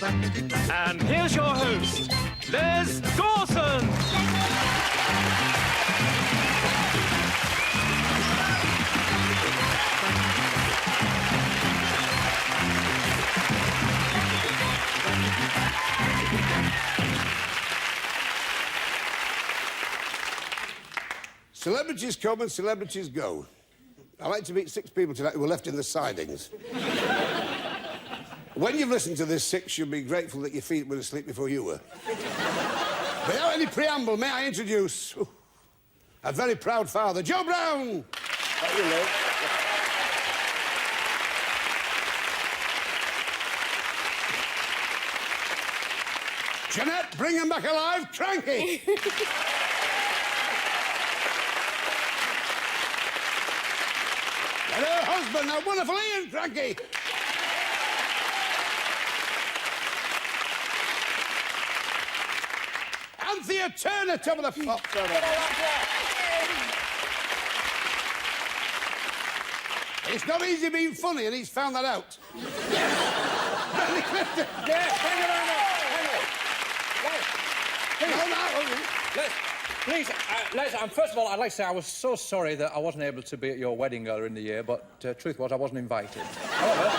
And here's your host, Les Dawson. Celebrities come and celebrities go. I like to meet 6 people tonight who were left in the sidings. When you've listened to this 6, you'll be grateful that your feet were asleep before you were. Without any preamble, may I introduce a very proud father, Joe Brown. Hello. Janette, bring him back alive, Kranky. And her husband, that wonderful Ian Kranky. Anthea Turner, top of the pop. It's not easy being funny, and he's found that out. Clifton. Yeah, thank you very much. Please, Les, first of all, I'd like to say I was so sorry that I wasn't able to be at your wedding earlier in the year, but truth was I wasn't invited. However,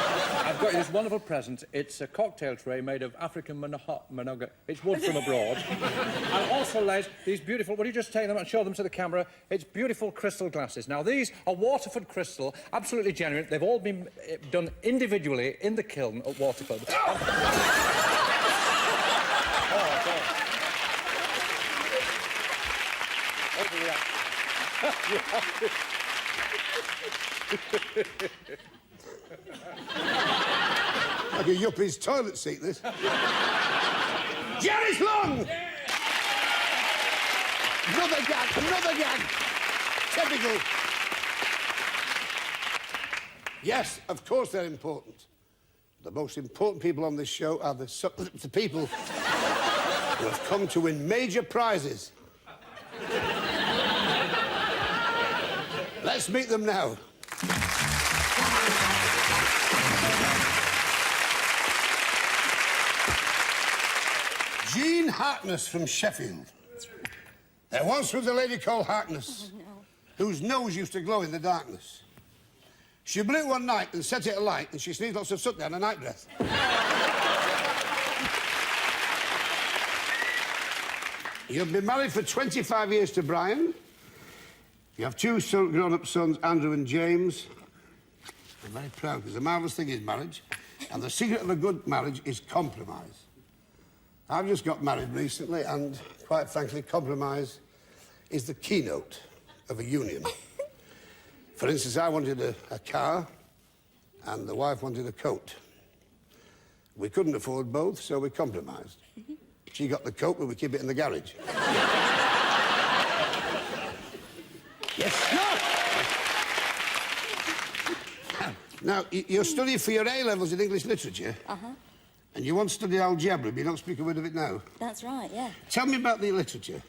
I've got you this wonderful present. It's a cocktail tray made of African monoga. It's wood from abroad. And also, Les, these beautiful... Will you just take them and show them to the camera? It's beautiful crystal glasses. Now, these are Waterford crystal, absolutely genuine. They've all been done individually in the kiln at Waterford. Like a yuppie's toilet seat, this. Janice Long! Yeah. Another gag. Typical. Yes, of course they're important. The most important people on this show are the people who have come to win major prizes. Let's meet them now. Jean Harkness from Sheffield. There once was a lady called Harkness, whose nose used to glow in the darkness. She blew it one night and set it alight, and she sneezed lots of soot down her night breath. You've been married for 25 years to Brian. You have 2 grown-up sons, Andrew and James. I'm very proud, because the marvellous thing is marriage, and the secret of a good marriage is compromise. I've just got married recently, and quite frankly, compromise is the keynote of a union. For instance, I wanted a car, and the wife wanted a coat. We couldn't afford both, so we compromised. She got the coat, but we keep it in the garage. Yes. No. Now, you're studying for your A-levels in English literature. Uh-huh. And you once studied algebra, but you don't speak a word of it now. That's right, yeah. Tell me about the literature.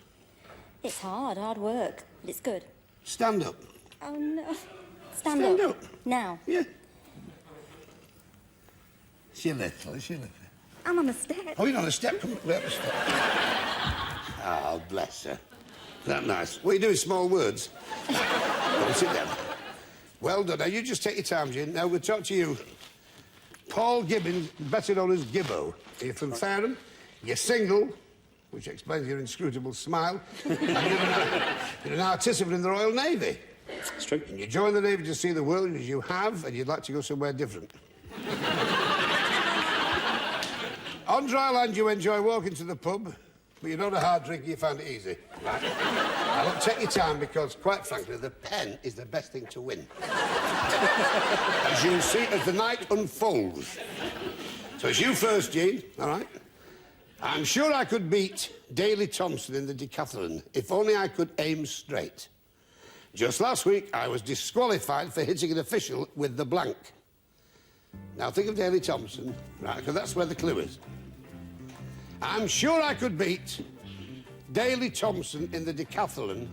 It's hard work, but it's good. Stand up. Oh, no. Stand up. Now. Yeah. Is she little? I'm on a step. Oh, you're on a step? Come up a step. Oh, bless her. Isn't that nice? What are you doing, small words? Come sit down. Well done. Now, you just take your time, Jean. Now, we'll talk to you. Paul Gibbons, better known as Gibbo. You're from Fareham. You're single, which explains your inscrutable smile. And you're an artisan in the Royal Navy. It's true. And you joined the Navy to see the world as you have, and you'd like to go somewhere different. On dry land, you enjoy walking to the pub, but you're not a hard drinker, you find it easy. Right? Now, look, take your time, because, quite frankly, the pen is the best thing to win. As you'll see as the night unfolds. So it's you first, Jean, all right? I'm sure I could beat Daley Thompson in the decathlon, if only I could aim straight. Just last week, I was disqualified for hitting an official with the blank. Now, think of Daley Thompson, right, because that's where the clue is. I'm sure I could beat Daley Thompson in the decathlon,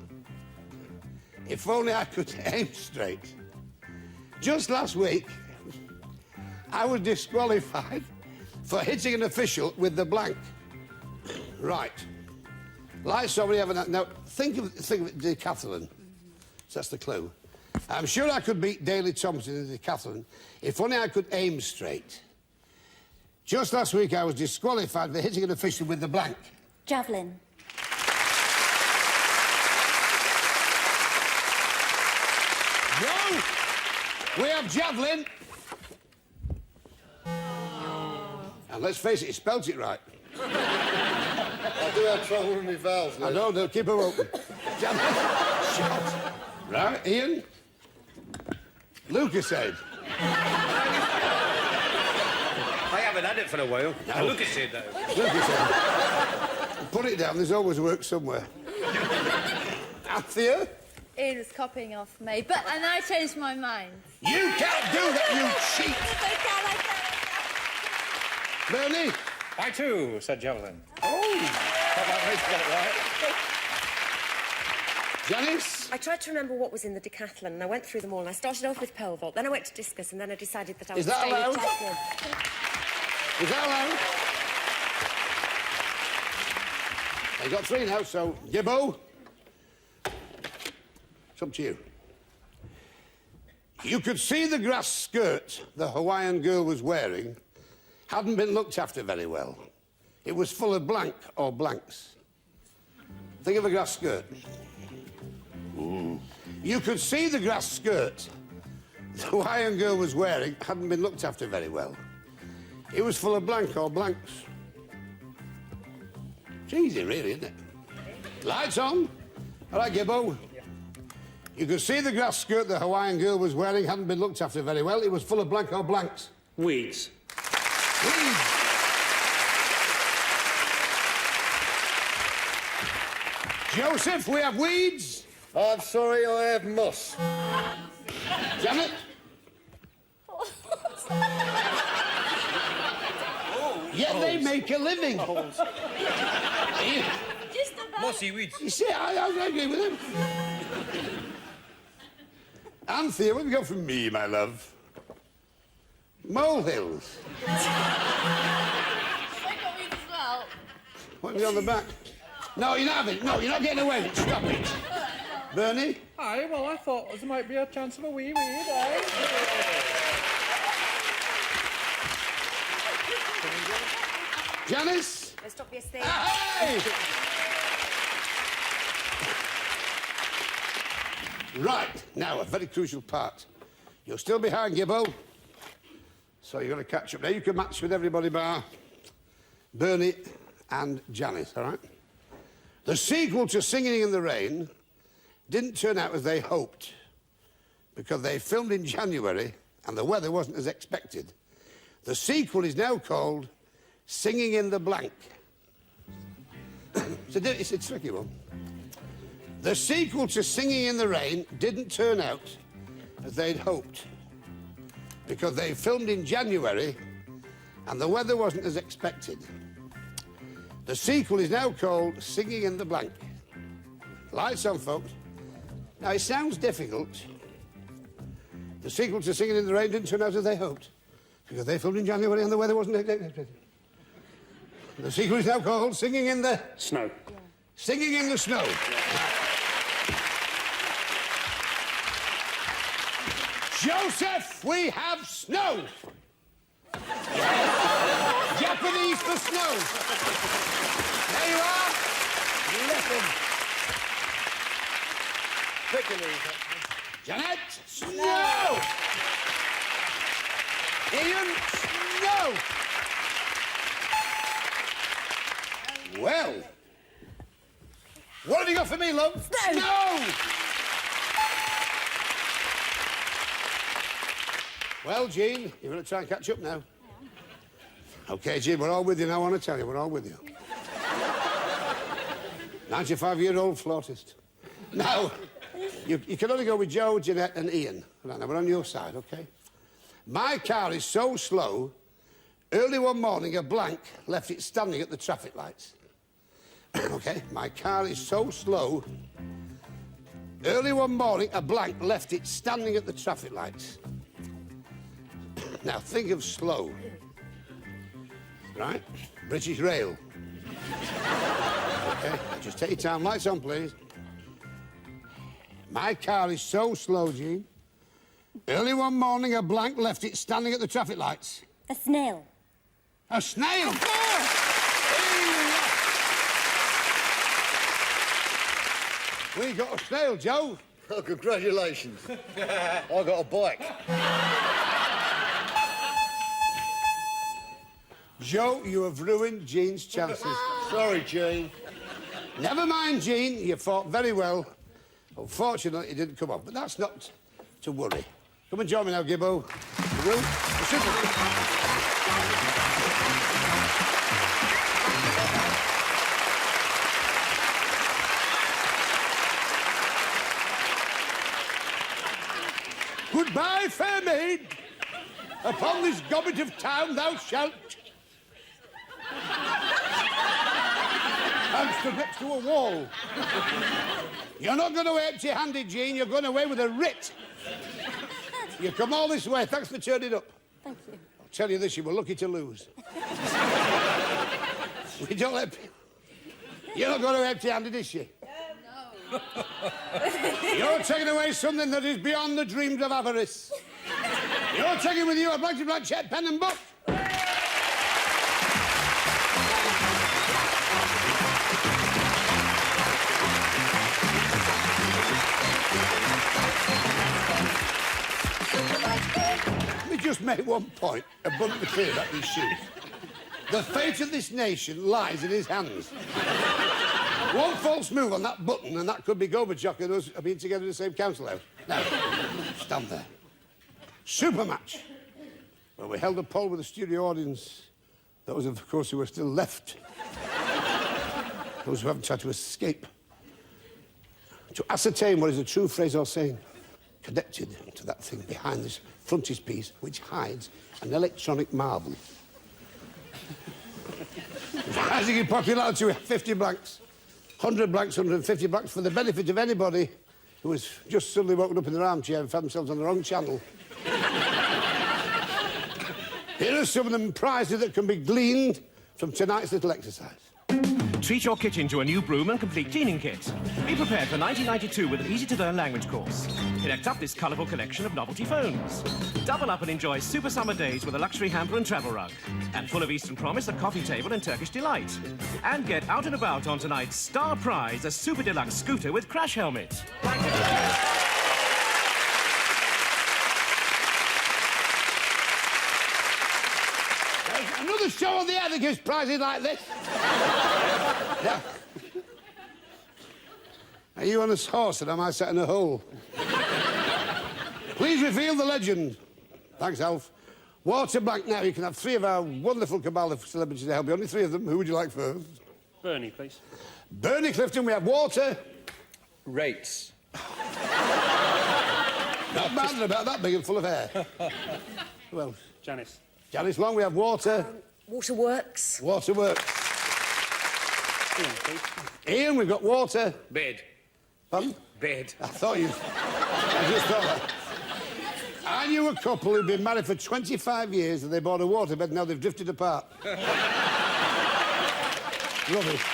if only I could aim straight. Just last week, I was disqualified for hitting an official with the blank. Right. Lights on, we have an... Now, think of it, decathlon. So that's the clue. I'm sure I could beat Daley Thompson in the decathlon if only I could aim straight. Just last week, I was disqualified for hitting an official with the blank. Javelin. No! We have javelin. And let's face it, he spelt it right. I do have trouble with my vowels, I know, no, keep them open. Javelin. Shot. Right, Ian? Lucas said. I haven't had it for a while. No. Lucas said that. Lucas said. Put it down, there's always work somewhere. Anthea? Ian was copying off me, and I changed my mind. You can't do that, you cheat! Bernie? I too said javelin. Oh! How about me to get it right? Janice? I tried to remember what was in the decathlon, and I went through them all, and I started off with pole vault, then I went to discus, and then I decided that I would Is that stay with allowed? javelin. Is that allowed? I got 3 now, so Gibbo. It's up to you. You could see the grass skirt the Hawaiian girl was wearing hadn't been looked after very well. It was full of blank or blanks. Think of a grass skirt. You could see the grass skirt the Hawaiian girl was wearing hadn't been looked after very well. It was full of blank or blanks. It's easy, really, isn't it? Lights on. All right, Gibbo. You could see the grass skirt the Hawaiian girl was wearing hadn't been looked after very well. It was full of blank or blanks. Weeds. Weeds. Joseph, we have weeds. I'm sorry, I have moss. Janet? Yeah, they make a living. Just about. Mossy weeds. You see, I agree with him. Anthea, what have you got from me, my love? Molehills. I got weeds as well. What have you on the back? No, you're not having it. No, you're not getting away with it. Stop it. Bernie? Aye, well, I thought there might be a chance of a wee weed, eh? Janice? Let's stop this thing. Hey! Right, now, a very crucial part. You're still behind, Gibbo. So you're going to catch up. Now, you can match with everybody bar Bernie and Janice, all right? The sequel to Singing in the Rain didn't turn out as they hoped because they filmed in January and the weather wasn't as expected. The sequel is now called Singing in the Blank. It's a tricky one. The sequel to Singing in the Rain didn't turn out as they'd hoped because they filmed in January and the weather wasn't as expected. The sequel is now called Singing in the Blank. Lights on, folks. Now, it sounds difficult. The sequel to Singing in the Rain didn't turn out as they hoped because they filmed in January and the weather wasn't expected. The sequel is now called Singing in the... Snow. Yeah. Singing in the Snow. Joseph, we have snow. Japanese for snow. There you are. Listen. Janette, snow. Ian, snow. Well, what have you got for me, love? Snow. Well, Jean, you're going to try and catch up now. OK, Jean, we're all with you now, I want to tell you, we're all with you. 95-year-old flautist. Now, you can only go with Joe, Janette and Ian. Right, now, we're on your side, OK? My car is so slow, early one morning, a blank left it standing at the traffic lights. OK? My car is so slow, early one morning, a blank left it standing at the traffic lights. Now, think of slow. Right. British Rail. OK, just take your time. Lights on, please. My car is so slow, Jean. Early one morning, a blank left it standing at the traffic lights. A snail. A snail? A snail! We got a snail, Joe. Oh, congratulations. I got a bike. Joe, you have ruined Jean's chances. Sorry, Jean. Never mind, Jean. You fought very well. Unfortunately, it didn't come off, but that's not to worry. Come and join me now, Gibbo. You will? Goodbye, fair maid. Upon this gobbet of town thou shalt. I'm stood next to a wall. You're not going away empty-handed, Jean. You're going away with a writ. You come all this way. Thanks for turning up. Thank you. I'll tell you this, you were lucky to lose. We don't let people... You're not going away empty-handed, is she? No. You're taking away something that is beyond the dreams of avarice. You're taking with you a Blankety Blank check, pen and book. Let me just make one point abundantly clear about these shoes. The fate of this nation lies in his hands. One false move on that button and that could be Gorbachev and us being together in the same council house. Now, stand there. Super match. Well, we held a poll with the studio audience. Those, of course, who are still left. Those who haven't tried to escape. To ascertain what is a true phrase or saying connected to that thing behind this frontispiece which hides an electronic marble. Rising in popularity, we have 50 blanks. 100 blanks, 150 blanks for the benefit of anybody who has just suddenly woken up in their armchair and found themselves on the wrong channel. Here are some of the prizes that can be gleaned from tonight's little exercise. Treat your kitchen to a new broom and complete cleaning kit. Be prepared for 1992 with an easy-to-learn language course. Connect up this colourful collection of novelty phones. Double up and enjoy super summer days with a luxury hamper and travel rug. And full of Eastern promise, a coffee table and Turkish delight. And get out and about on tonight's star prize, a super deluxe scooter with crash helmet. Another show on the air that gives prizes like this. Yeah. Are you on a horse and am I sat in a hole? Please reveal the legend. Thanks, Alf. Water blank now. You can have 3 of our wonderful cabal of celebrities to help you. Only 3 of them. Who would you like first? Bernie, please. Bernie, Clifton, we have water. Rates. Not bad, about that big and full of hair. Who else? Janice. Janice Long, we have water. Waterworks. Waterworks. Ian, please. Ian, we've got water. Bed. Pardon? Bed. I thought you... I just thought that. I knew a couple who'd been married for 25 years and they bought a waterbed and now they've drifted apart. Rubbish.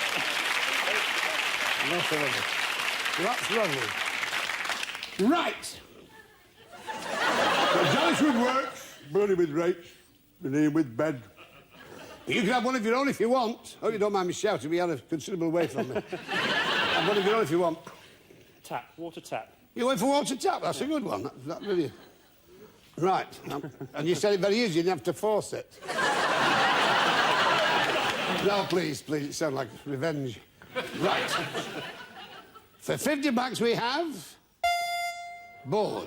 Not so lovely. That's lovely. Right. So Janice with works, Bernie with rates, and Ian with bed. You can have one of your own if you want. Oh, you don't mind me shouting. We had a considerable way from me. Have one of your own if you want. Tap. Water tap. You went for water tap. That's a good one. That really... Right. And you said it very easy. You didn't have to force it. No, please, please. It sounds like revenge. Right. For 50 blanks we have... board.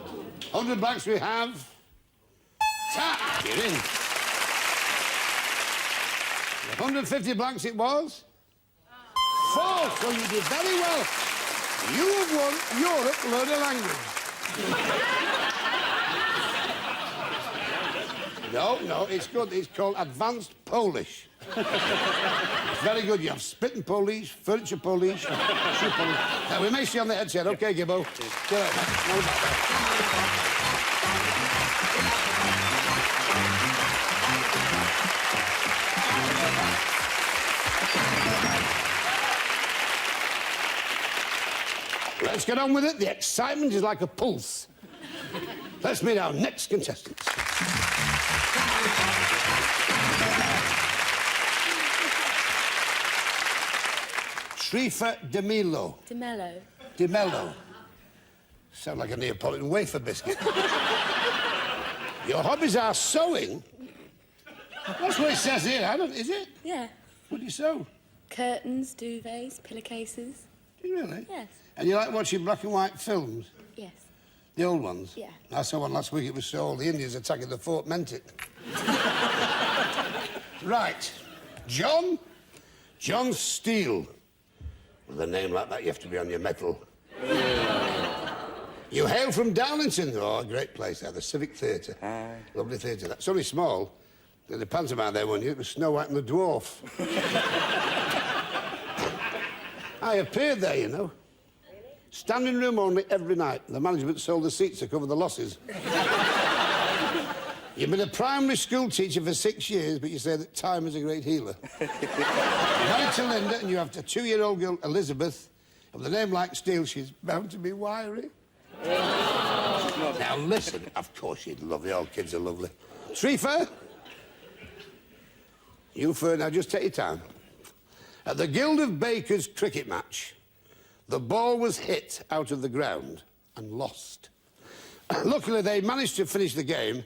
100 blanks we have... tap. You're in. 150 blanks it was. 4, so you did very well. You have won Europe Learn a Language. No, it's good. It's called Advanced Polish. It's very good. You have spitting Polish, furniture Polish, shoe Polish. Now, we may see on the headset. OK, Gibbo. See you later. Let's get on with it. The excitement is like a pulse. Let's meet our next contestants. Shrifa DeMelo. DeMello. Sound like a Neapolitan wafer biscuit. Your hobbies are sewing? That's what it says here, is it? Yeah. What do you sew? Curtains, duvets, pillowcases. Do you really? Yes. And you like watching black and white films? Yes. The old ones? Yeah. I saw one last week. It was so old the Indians attacking the fort meant it. Right. John Steele. With a name like that, you have to be on your mettle. You hail from Darlington. Oh, a great place there, the Civic Theatre. Aye. Lovely theatre. That's only small. There's a pantomime there one year. It was Snow White and the Dwarf. I appeared there, you know. Standing room only every night. The management sold the seats to cover the losses. You've been a primary school teacher for 6 years, but you say that time is a great healer. You're married to Linda, and you have a 2-year-old girl, Elizabeth. With a name like Steele, she's bound to be wiry. Now, listen. Of course she's lovely. All kids are lovely. Shrifa? You first. Now, just take your time. At the Guild of Bakers cricket match, the ball was hit out of the ground and lost. Luckily, they managed to finish the game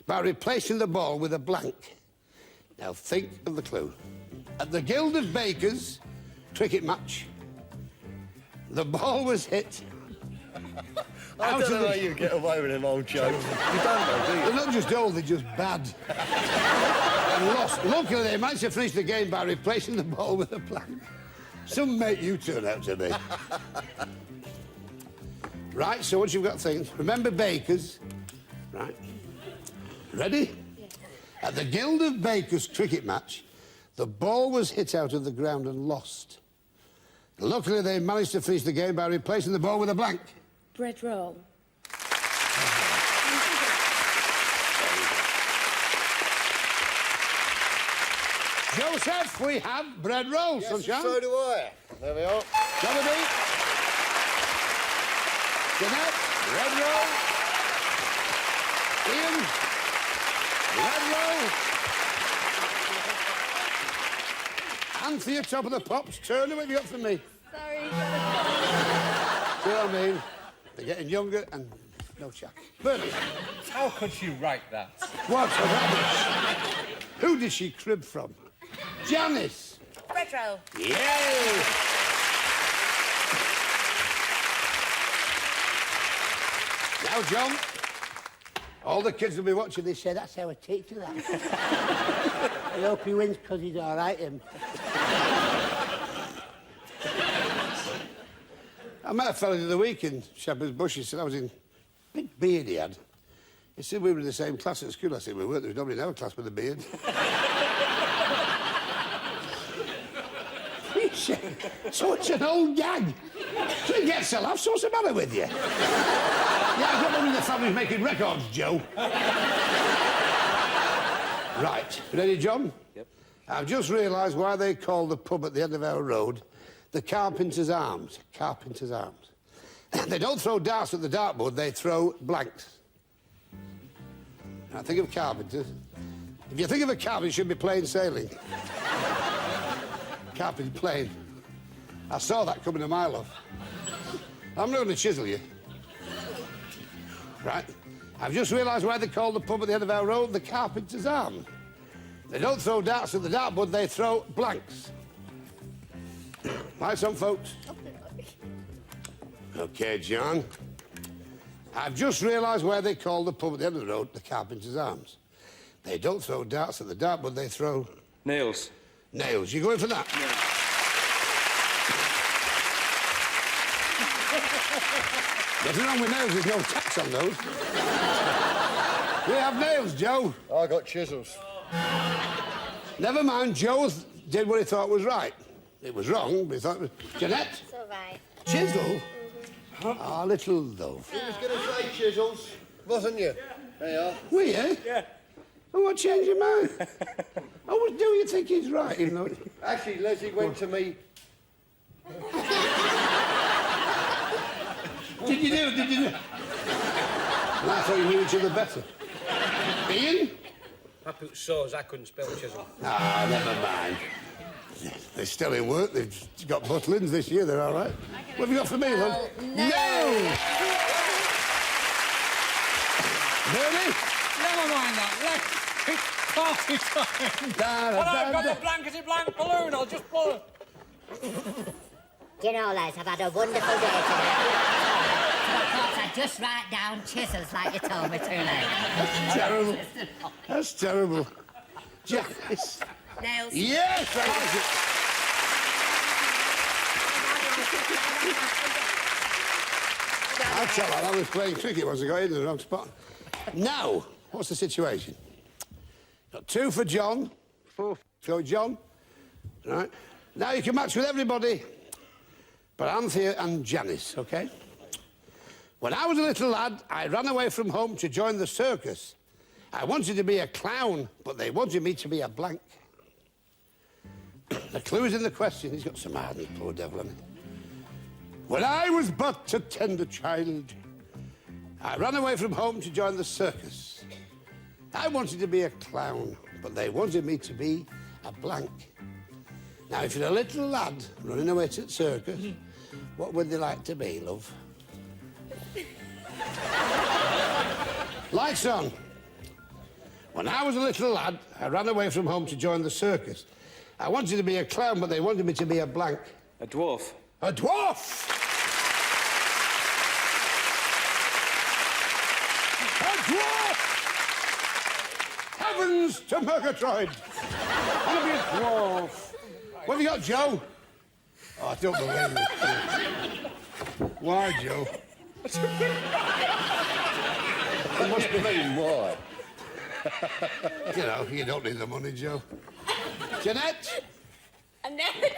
by replacing the ball with a blank. Now, think of the clue. At the Guild of Bakers cricket match, the ball was hit. I don't know how you get away with them old jokes. You don't know, do you? They're not just old, they're just bad. And lost. Luckily, they managed to finish the game by replacing the ball with a blank. Some mate you turn out to be. Right, so once you've got things, remember Bakers. Right. Ready? Yes. At the Guild of Bakers cricket match, the ball was hit out of the ground and lost. Luckily, they managed to finish the game by replacing the ball with a blank. Bread roll. Joseph, we have bread rolls, Yes, sunshine. so do I. There we are. Jollibee. Janette, bread roll. Ian, bread roll. Anthea, top of the pops. Turner, what have you got for me? Sorry. See what I mean? They're getting younger and no chat. Bernie. How could you write that? What a rubbish. Who did she crib from? Janice. Bread roll. Yay! Now, John, all the kids will be watching this. Say that's our teacher, that. I hope he wins because he's all right, him. I met a fella the other week in Shepherd's Bush. He said I was in... Big beard he had. He said we were in the same class at school. I said we weren't. There was nobody in our class with a beard. Such an old gag. So he gets a laugh. So what's the matter with you? Yeah, I've got one in the family making records, Joe. Right. Ready, John? Yep. I've just realised why they call the pub at the end of our road the Carpenter's Arms. Carpenter's Arms. They don't throw darts at the dartboard, they throw blanks. Now, think of carpenters. If you think of a carpenter, you should be plain sailing. Carpenter plane. I saw that coming a mile off. I'm not going to chisel you. Right. I've just realised why they call the pub at the end of our road the Carpenter's Arm. They don't throw darts at the dartboard, they throw blanks. Right, some folks? OK, John. I've just realised why they call the pub at the end of the road the Carpenter's Arms. They don't throw darts at the dartboard, they throw... Nails. Nails. You going for that? Yeah. Nothing wrong with nails, there's no tax on those. We have nails, Joe. I got chisels. Never mind, Joe did what he thought was right. It was wrong, but he thought it was... Jeanette? It's all right. Chisel? Ah, little love. You was going to say chisels, wasn't you? There you are. Were you? Yeah. Oh, what changed your mind? Oh, what do you think he's right, even though... Actually, Leslie went to me... you do? Did you do? Well, I thought you knew each other better. Ian? I put so's, I couldn't spell chisel. Ah, never mind. They're still in work. They've got Butlins this year. They're all right. What have you got for me, love? No! Bernie? Never mind that. It's party time. And I've got the Blankety Blank balloon. I'll just blow it. You know, lads, I've had a wonderful day today. So of course I just write down chisels like you told me to, like. Terrible. That's terrible. Janice. Nails. Yes, I like it. I'll tell you, I was playing cricket once I got into the wrong spot. Now, what's the situation? Got 2 for John, 4 for John. Right. Now you can match with everybody but Anthea and Janice, OK? When I was a little lad, I ran away from home to join the circus. I wanted to be a clown, but they wanted me to be a blank. The clue is in the question. He's got some hardened, poor devil, hasn't he? When I was but a tender child, I ran away from home to join the circus. I wanted to be a clown, but they wanted me to be a blank. Now, if you're a little lad running away to the circus, what would they like to be, love? Lights on. When I was a little lad, I ran away from home to join the circus. I wanted to be a clown, but they wanted me to be a blank. A dwarf. A dwarf! A dwarf! Heavens to Murgatroyd! I want to be a dwarf. What have you got, Joe? Oh, I don't believe it. Why, Joe? It must be mean, why? You know, you don't need the money, Joe. Janette? Annette.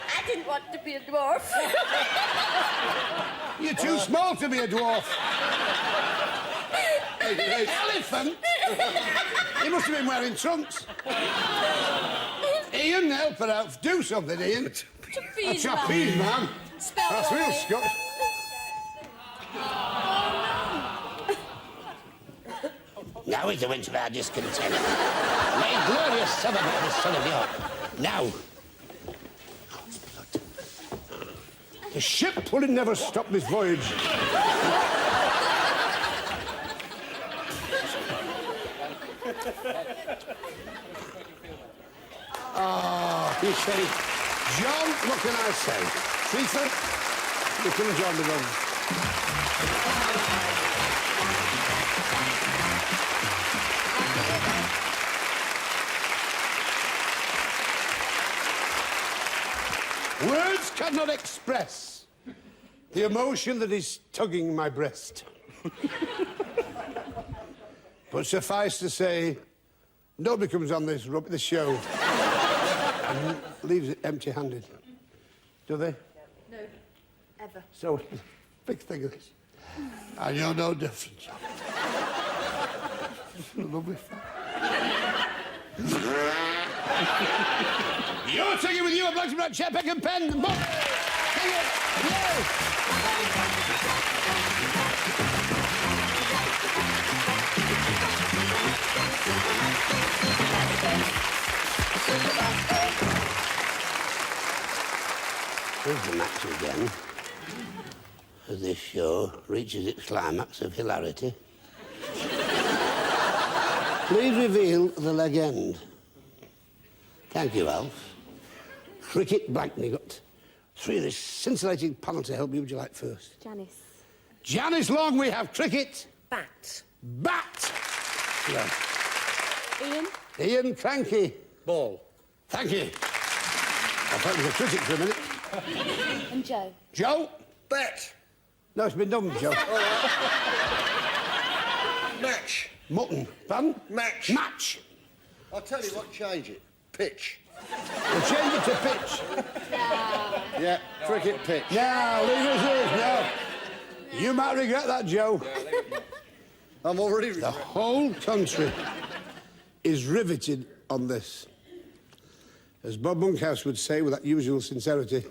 I didn't want to be a dwarf. You're too small to be a dwarf. Elephant? He must have been wearing trunks. Ian, help her out. Do something, Ian. A trapeze man. That's real Scottish. Now is the winter of our discontent. May glorious summer by the son of York. Now. The ship will never stop this voyage. You see, John, what can I say? Clifton, you can join the room. Words cannot express the emotion that is tugging my breast. But suffice to say, nobody comes on this show and leaves it empty-handed. Do they? No, ever. So, big thing of this. And you're no different, John. Lovely fun. You're taking with you a Blankety Blank chair, pen and pen. Book. Take it. Yes. Here's the match again, as this show reaches its climax of hilarity. Please reveal the legend. Thank you, Alf. Cricket Blankety got 3 of this scintillating panel to help you. Would you like first? Janice. Janice Long, we have cricket. Bat. Bat. Yeah. Ian. Ian Kranky. Ball. Thank you. I thought it was a critic for a minute. And Joe. Joe? Bet. No, it's been done, Joe. Match. Mutton. Pardon? Match. Match. I'll tell you what, change it. Pitch. We'll change it to pitch. Yeah, cricket pitch. Now, leave us this. No. You might regret that, Joe. I'm already The regretting. whole country is riveted on this. As Bob Monkhouse would say with that usual sincerity,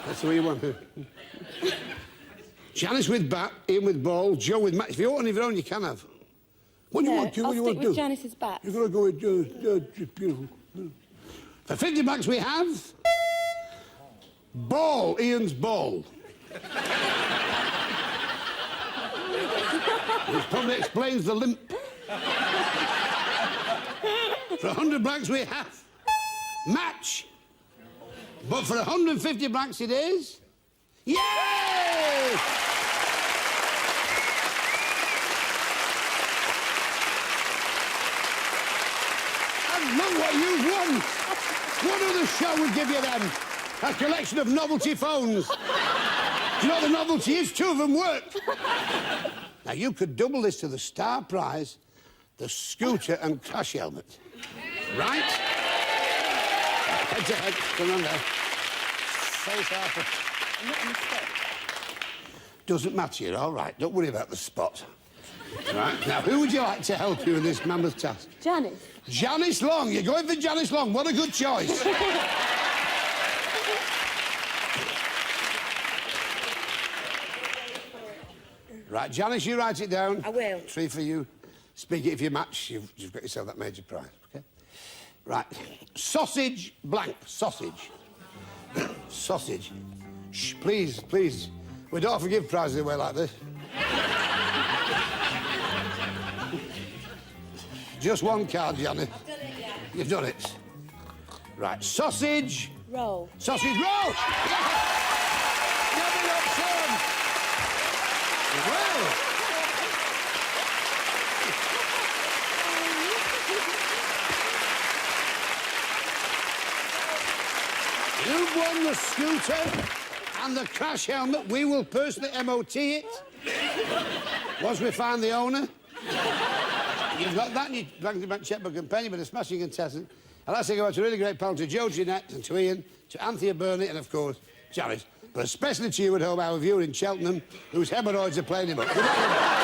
That's the way you want it. Janice with bat, Ian with ball, Joe with match. If you want one of your own, you can have. What do you want to? What do you want to do? Janice's bat. You've got to go with beautiful. For 50 bucks we have... Ball, Ian's ball. Which probably explains the limp. For 100 bucks we have... Match. But for 150 bucks it is... Yay! And look what you've won! What other show would give you them? A collection of novelty phones. Do you know what the novelty is? 2 of them work. Now, you could double this to the star prize, the scooter and crash helmet. Right? Head to head. Come on now. Face Arthur. Doesn't matter, you're all right. Don't worry about the spot. Right, now, who would you like to help you with this mammoth task? Janice. Janice Long. You're going for Janice Long. What a good choice. Right, Janice, you write it down. I will. 3 for you. Speak it if you match. You've got yourself that major prize, OK? Right. Sausage blank. Sausage. Sausage. Shh, please, please. We don't forgive prizes away like this. Just one card, Janette. I've done it, yeah. You've done it. Right, sausage... Roll. Sausage roll! Coming up soon! Well... You've won the scooter and the crash helmet. We will personally MOT it. Once we find the owner. You've got that in your Blankety Blank checkbook and pen. You've been a smashing contestant. I'd like to say goodbye to a really great pal to Joe, Janette, and to Ian, to Anthea, Bernie, and, of course, Janice. But especially to you at home, our viewer in Cheltenham, whose hemorrhoids are playing him up. Good luck.